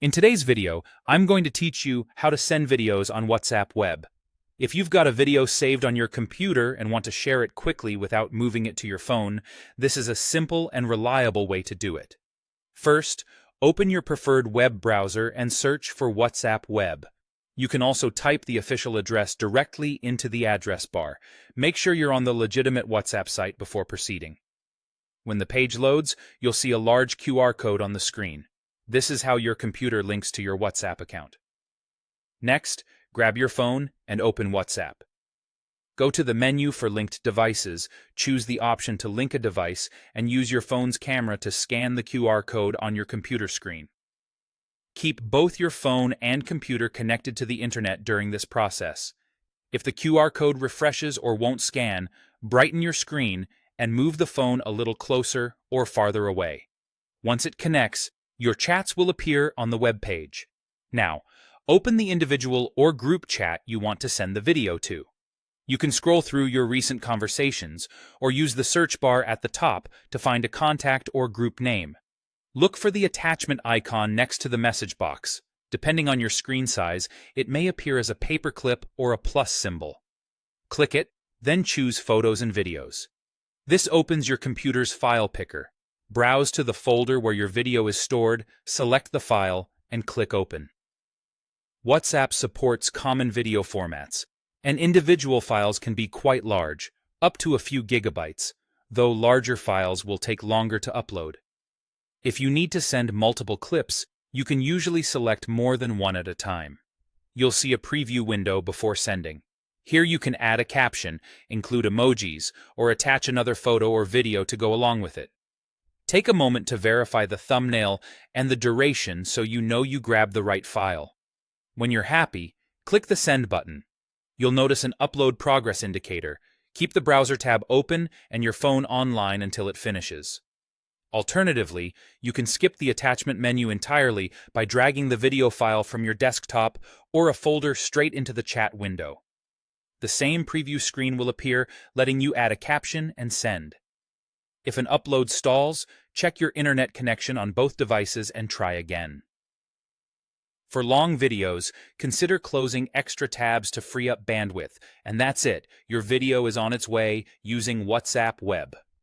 In today's video, I'm going to teach you how to send videos on WhatsApp Web. If you've got a video saved on your computer and want to share it quickly without moving it to your phone, this is a simple and reliable way to do it. First, open your preferred web browser and search for WhatsApp Web. You can also type the official address directly into the address bar. Make sure you're on the legitimate WhatsApp site before proceeding. When the page loads, you'll see a large QR code on the screen. This is how your computer links to your WhatsApp account. Next, grab your phone and open WhatsApp. Go to the menu for linked devices, choose the option to link a device, and use your phone's camera to scan the QR code on your computer screen. Keep both your phone and computer connected to the internet during this process. If the QR code refreshes or won't scan, brighten your screen and move the phone a little closer or farther away. Once it connects, your chats will appear on the web page. Now, open the individual or group chat you want to send the video to. You can scroll through your recent conversations or use the search bar at the top to find a contact or group name. Look for the attachment icon next to the message box. Depending on your screen size, it may appear as a paperclip or a plus symbol. Click it, then choose Photos and Videos. This opens your computer's file picker. Browse to the folder where your video is stored, select the file, and click Open. WhatsApp supports common video formats, and individual files can be quite large, up to a few gigabytes, though larger files will take longer to upload. If you need to send multiple clips, you can usually select more than one at a time. You'll see a preview window before sending. Here you can add a caption, include emojis, or attach another photo or video to go along with it. Take a moment to verify the thumbnail and the duration so you know you grabbed the right file. When you're happy, click the Send button. You'll notice an Upload Progress indicator. Keep the browser tab open and your phone online until it finishes. Alternatively, you can skip the attachment menu entirely by dragging the video file from your desktop or a folder straight into the chat window. The same preview screen will appear, letting you add a caption and send. If an upload stalls, check your internet connection on both devices and try again. For long videos, consider closing extra tabs to free up bandwidth, and that's it. Your video is on its way using WhatsApp Web.